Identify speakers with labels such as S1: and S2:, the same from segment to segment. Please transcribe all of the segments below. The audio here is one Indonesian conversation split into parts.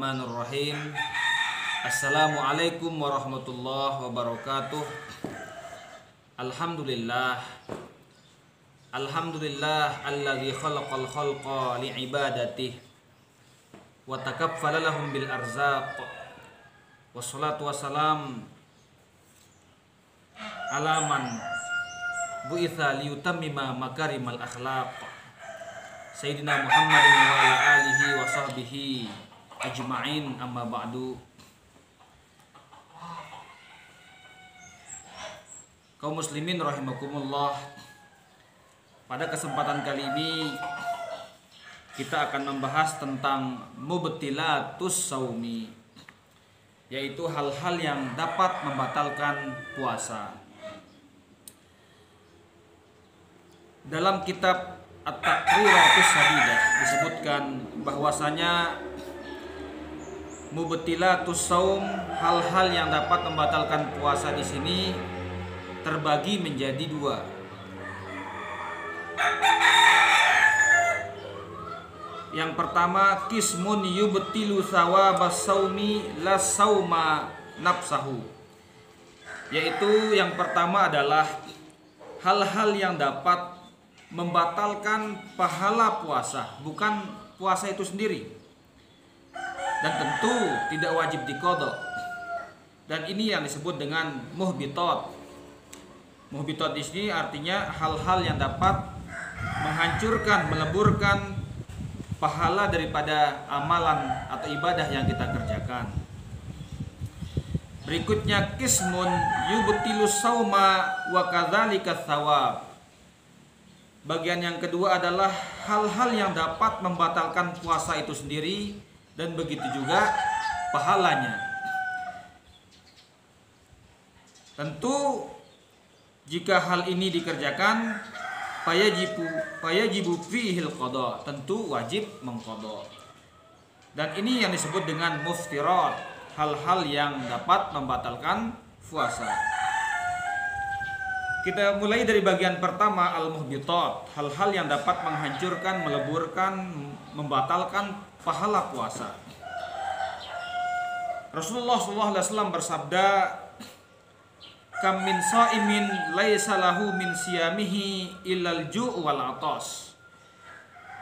S1: Bismillahirrahmanirrahim. Assalamualaikum warahmatullahi wabarakatuh. Alhamdulillah alladzi khalaqal khalqa li'ibadatihi wa takaffala lahum bil arzaq. Wassalatu wassalam ala man bu'itsa liyutammima makarimal akhlaq. Sayyidina Muhammadin wa ala alihi wa sahbihi ajma'in, amma ba'du. Kaum muslimin rahimakumullah, pada kesempatan kali ini kita akan membahas tentang mubtilatus saumi, yaitu hal-hal yang dapat membatalkan puasa. Dalam kitab At-Taqriratus Sadidah disebutkan bahwasanya mubtilatus saum, hal-hal yang dapat membatalkan puasa di sini terbagi menjadi dua. Yang pertama, qismun yubtilu thawabas saumi la sauma nafsahu, yaitu yang pertama adalah hal-hal yang dapat membatalkan pahala puasa, bukan puasa itu sendiri, dan tentu tidak wajib diqadha. Dan ini yang disebut dengan muhbitat. Muhbitat di sini artinya hal-hal yang dapat menghancurkan, meleburkan pahala daripada amalan atau ibadah yang kita kerjakan. Berikutnya, qismun yubtilus sauma wa kadzalika tsawab. Bagian yang kedua adalah hal-hal yang dapat membatalkan puasa itu sendiri dan begitu juga pahalanya. Tentu jika hal ini dikerjakan fayajibu fihil qada, tentu wajib mengqada. Dan ini yang disebut dengan muftirat, hal-hal yang dapat membatalkan puasa. Kita mulai dari bagian pertama, al-muhbitat, hal-hal yang dapat menghancurkan, meleburkan, membatalkan pahala puasa. Rasulullah SAW bersabda, kam min shaimin laisa lahu min siyamihi illal ju' wal atas.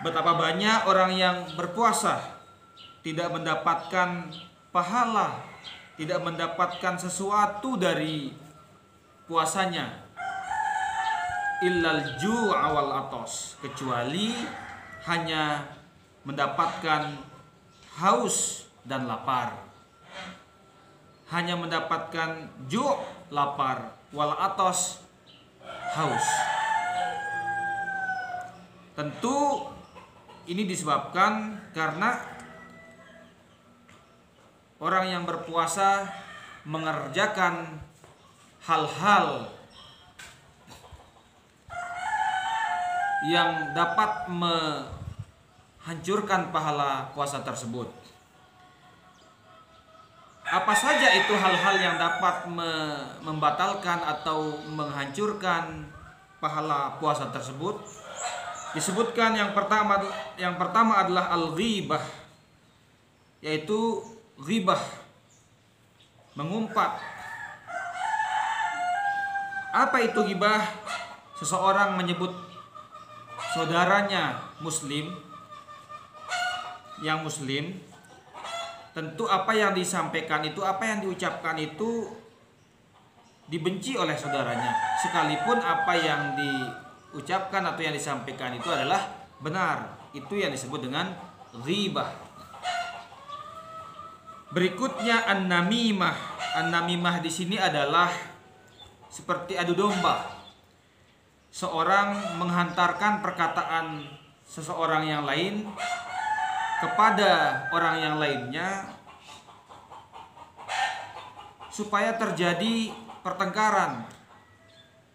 S1: Betapa banyak orang yang berpuasa tidak mendapatkan pahala, tidak mendapatkan sesuatu dari puasanya, illal ju' wal atas, kecuali hanya mendapatkan haus dan lapar. Hanya mendapatkan ju', lapar, wal atas, haus. Tentu ini disebabkan karena orang yang berpuasa mengerjakan hal-hal yang dapat menghancurkan pahala puasa tersebut. Apa saja itu hal-hal yang dapat membatalkan atau menghancurkan pahala puasa tersebut? Disebutkan yang pertama adalah al-ghibah, yaitu ghibah, mengumpat. Apa itu ghibah? Seseorang menyebut saudaranya muslim, yang muslim, tentu apa yang disampaikan itu, apa yang diucapkan itu dibenci oleh saudaranya, sekalipun apa yang diucapkan atau yang disampaikan itu adalah benar. Itu yang disebut dengan ghibah. Berikutnya an-namimah. An-namimah di sini adalah seperti adu domba. Seorang menghantarkan perkataan seseorang yang lain kepada orang yang lainnya supaya terjadi pertengkaran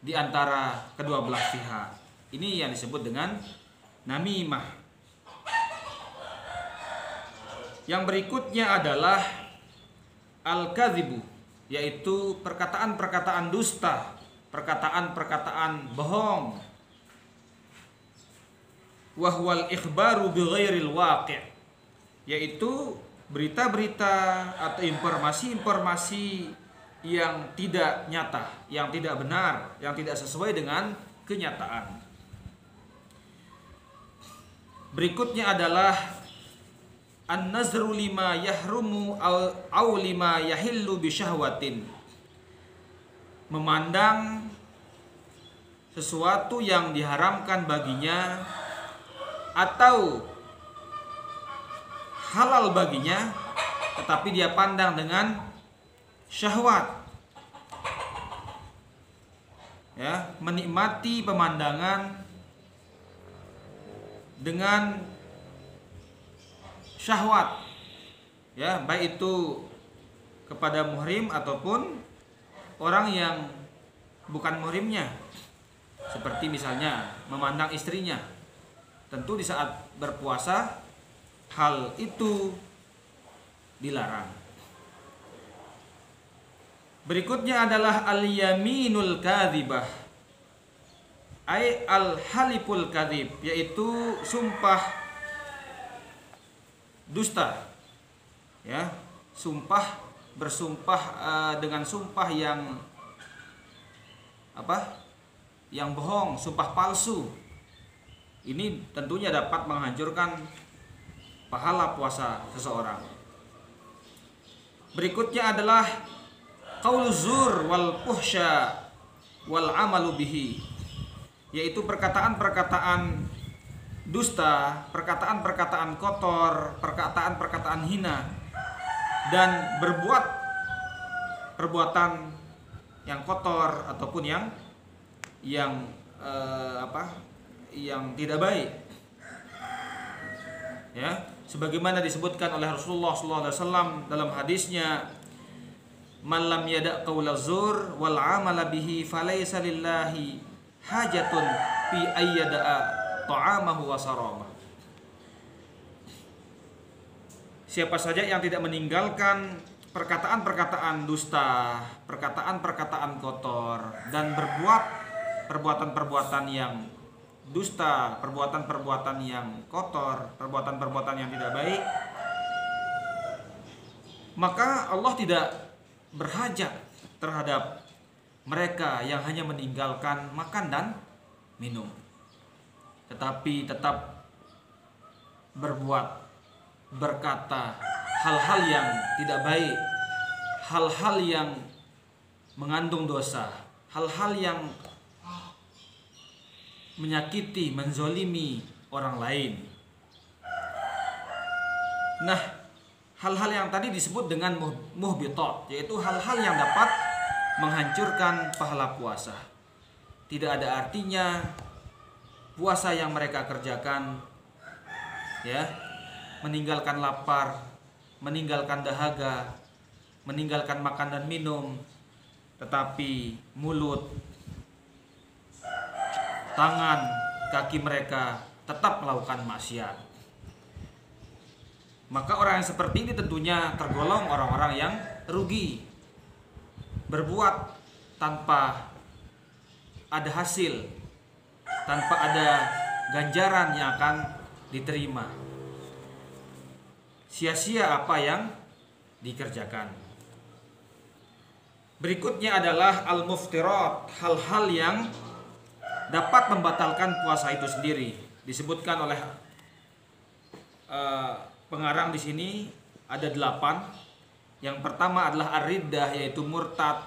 S1: di antara kedua belah pihak. Ini yang disebut dengan namimah. Yang berikutnya adalah al-kadzibu, yaitu perkataan-perkataan dusta, perkataan-perkataan bohong. Wahwal ikhbaru bighairil waqi', yaitu berita-berita atau informasi-informasi yang tidak nyata, yang tidak benar, yang tidak sesuai dengan kenyataan. Berikutnya adalah an-nazru lima yahrumu au lima yahillu bi syahwatin. Memandang sesuatu yang diharamkan baginya atau halal baginya, tetapi dia pandang dengan syahwat. Ya, menikmati pemandangan dengan syahwat, ya, baik itu kepada muhrim ataupun orang yang bukan muhrimnya, seperti misalnya memandang istrinya. Tentu di saat berpuasa hal itu dilarang. Berikutnya adalah al-yaminul kadzibah, ay al-haliful kadzib, yaitu sumpah dusta. Ya, bersumpah dengan sumpah yang yang bohong, sumpah palsu. Ini tentunya dapat menghancurkan pahala puasa seseorang. Berikutnya adalah qaul zur wal fuhsya wal amalu bihi, yaitu perkataan-perkataan dusta, perkataan-perkataan kotor, perkataan-perkataan hina, dan berbuat perbuatan yang kotor ataupun yang tidak baik. Ya, sebagaimana disebutkan oleh Rasulullah SAW dalam hadisnya, man lam yada' qaula zur wal amala bihi falaysa lillahi hajatun fi ayyada'a ta'amahu wa sarama. Siapa saja yang tidak meninggalkan perkataan-perkataan dusta, perkataan-perkataan kotor, dan berbuat perbuatan-perbuatan yang dusta, perbuatan-perbuatan yang kotor, perbuatan-perbuatan yang tidak baik, maka Allah tidak berhajat terhadap mereka yang hanya meninggalkan makan dan minum, tetapi tetap berbuat, berkata hal-hal yang tidak baik, hal-hal yang mengandung dosa, hal-hal yang menyakiti, menzolimi orang lain. Nah, hal-hal yang tadi disebut dengan muhbitat, yaitu hal-hal yang dapat menghancurkan pahala puasa. Tidak ada artinya puasa yang mereka kerjakan, ya, meninggalkan lapar, meninggalkan dahaga, meninggalkan makan dan minum, tetapi mulut, tangan, kaki mereka tetap melakukan maksiat. Maka orang yang seperti ini tentunya tergolong orang-orang yang rugi, berbuat tanpa ada hasil, tanpa ada ganjaran yang akan diterima. Sia-sia apa yang dikerjakan. Berikutnya adalah al-muftirat, hal-hal yang dapat membatalkan puasa itu sendiri. Disebutkan oleh pengarang di sini ada 8. Yang pertama adalah ar-riddah, yaitu murtad.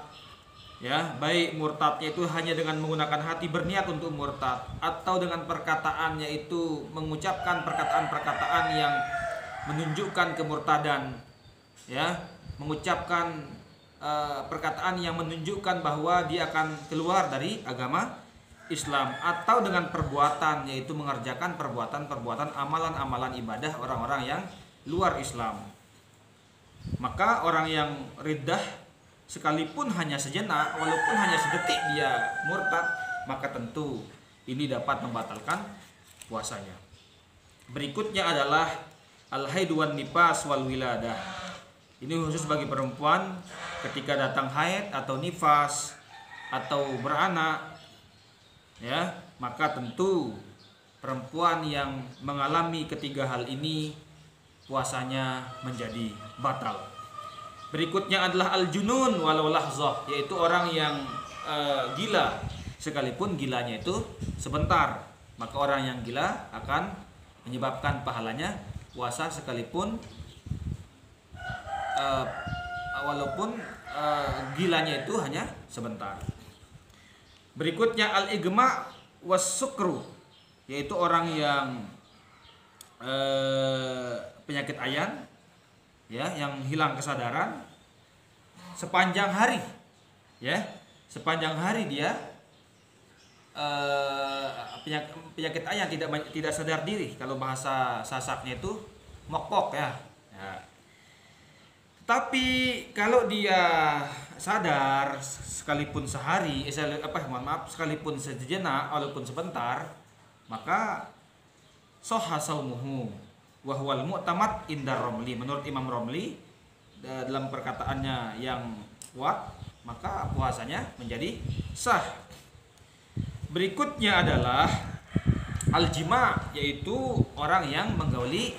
S1: Ya, baik murtadnya itu hanya dengan menggunakan hati berniat untuk murtad, atau dengan perkataan, yaitu mengucapkan perkataan-perkataan yang menunjukkan kemurtadan. Ya, mengucapkan perkataan yang menunjukkan bahwa dia akan keluar dari agama Islam, atau dengan perbuatan, yaitu mengerjakan perbuatan-perbuatan amalan-amalan ibadah orang-orang yang luar Islam. Maka orang yang riddah, sekalipun hanya sejenak, walaupun hanya sedetik dia murtad, maka tentu ini dapat membatalkan puasanya. Berikutnya adalah al-haid wan nifas wal wiladah. Ini khusus bagi perempuan ketika datang haid atau nifas atau beranak. Ya, maka tentu perempuan yang mengalami ketiga hal ini puasanya menjadi batal. Berikutnya adalah al-junun walau lahzah, yaitu orang yang gila sekalipun gilanya itu sebentar. Maka orang yang gila akan menyebabkan pahalanya puasa sekalipun walaupun gilanya itu hanya sebentar. Berikutnya al-igma was-sukru, yaitu orang yang penyakit ayan, ya, yang hilang kesadaran sepanjang hari, ya, sepanjang hari dia penyakit ayan, tidak sadar diri. Kalau bahasa Sasaknya itu mokpok, ya. Tapi kalau dia sadar sekalipun sehari, sekalipun sejenak walaupun sebentar, maka soha saumuhu wa huwal mu'tamad indar Romli. Menurut Imam Romli, dalam perkataannya yang kuat, maka puasanya menjadi sah. Berikutnya adalah al-jima, yaitu orang yang menggauli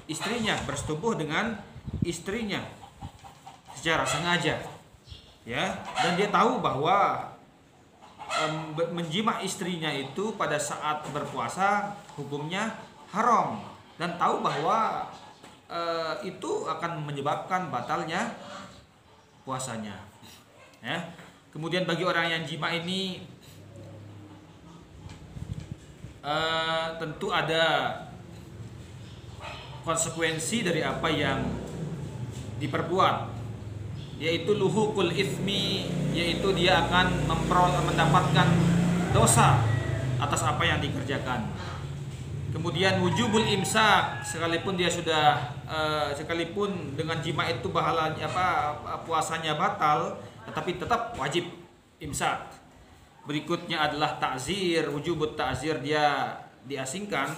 S1: istrinya, bersetubuh dengan istrinya secara sengaja, ya, dan dia tahu bahwa menjima istrinya itu pada saat berpuasa hukumnya haram, dan tahu bahwa itu akan menyebabkan batalnya puasanya, ya. Kemudian bagi orang yang jima ini tentu ada konsekuensi dari apa yang diperbuat, yaitu luhukul ithmi, yaitu dia akan mendapatkan dosa atas apa yang dikerjakan. Kemudian wujubul imsak, sekalipun dia sudah sekalipun dengan jima itu puasanya batal, tetapi tetap wajib imsak. Berikutnya adalah ta'zir, wujubut ta'zir, dia diasingkan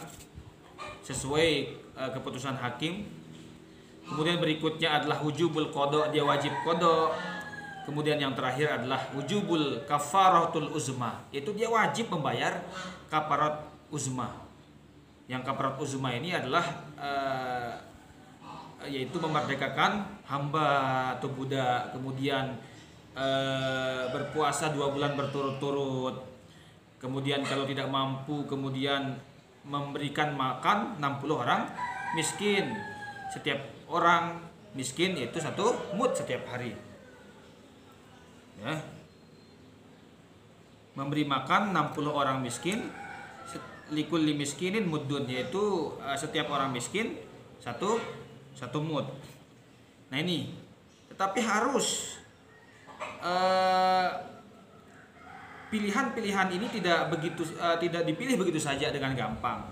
S1: sesuai keputusan hakim. Kemudian berikutnya adalah wujubul qada, dia wajib qada. Kemudian yang terakhir adalah wujubul kafaratul uzma, yaitu dia wajib membayar kafarat uzma. Yang kafarat uzma ini adalah yaitu memerdekakan hamba atau budak, kemudian berpuasa 2 bulan berturut-turut, kemudian kalau tidak mampu kemudian memberikan makan 60 orang miskin. Setiap orang miskin itu 1 mud setiap hari, ya. Memberi makan 60 orang miskin, likulli miskinin muddun, yaitu setiap orang miskin 1 mud. Nah ini, tetapi harus pilihan-pilihan ini tidak dipilih begitu saja dengan gampang.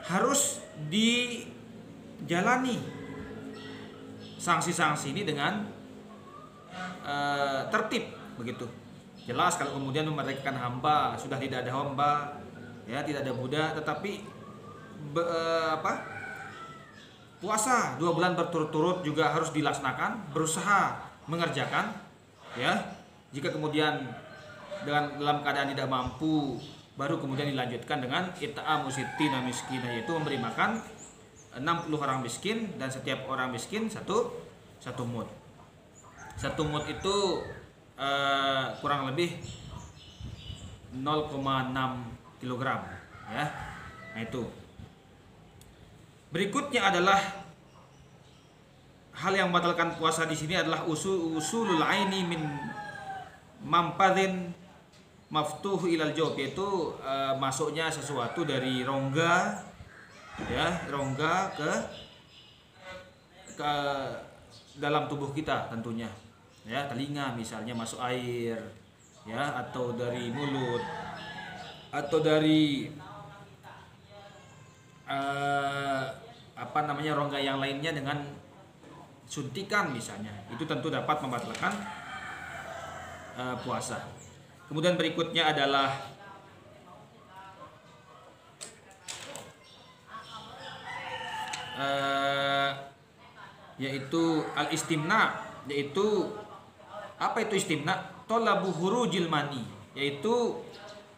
S1: Harus dijalani sanksi-sanksi ini dengan tertib, begitu. Jelas kalau kemudian memerdekakan hamba, sudah tidak ada hamba, ya, tidak ada budak, tetapi puasa 2 bulan berturut-turut juga harus dilaksanakan, berusaha mengerjakan, ya. Jika kemudian dalam keadaan tidak mampu, baru kemudian dilanjutkan dengan it'amu sittina miskina, yaitu memberi makan 60 orang miskin, dan setiap orang miskin 1 mud. 1 mud itu kurang lebih 0,6 kg, ya. Nah itu. Berikutnya adalah hal yang membatalkan puasa di sini adalah usulul aini min mampadin maftuh ilal jawab, yaitu masuknya sesuatu dari rongga, ya, rongga ke dalam tubuh kita tentunya, ya, telinga misalnya masuk air, ya, atau dari mulut, atau dari rongga yang lainnya dengan suntikan misalnya, itu tentu dapat membatalkan puasa. Kemudian berikutnya adalah yaitu al-istimna, yaitu apa itu istimna? Talabu hurujil mani, yaitu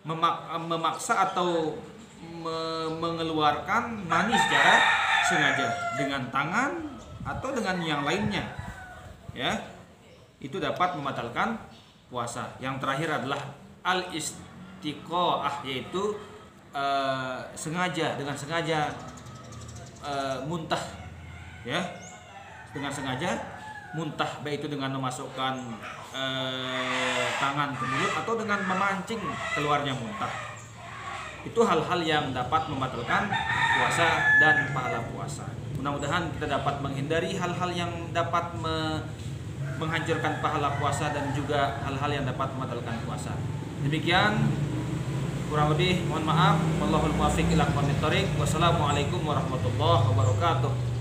S1: memaksa atau mengeluarkan mani secara sengaja dengan tangan atau dengan yang lainnya, ya, itu dapat membatalkan puasa. Yang terakhir adalah al-istiqoah, yaitu dengan sengaja muntah, ya, dengan sengaja muntah, baik itu dengan memasukkan tangan ke mulut atau dengan memancing keluarnya muntah. Itu hal-hal yang dapat membatalkan puasa dan pahala puasa. Mudah-mudahan kita dapat menghindari hal-hal yang dapat menghancurkan pahala puasa dan juga hal-hal yang dapat membatalkan puasa. Demikian, kurang lebih mohon maaf. Wallahul muwaffiq ila aqwamit thoriq. Wassalamualaikum warahmatullahi wabarakatuh.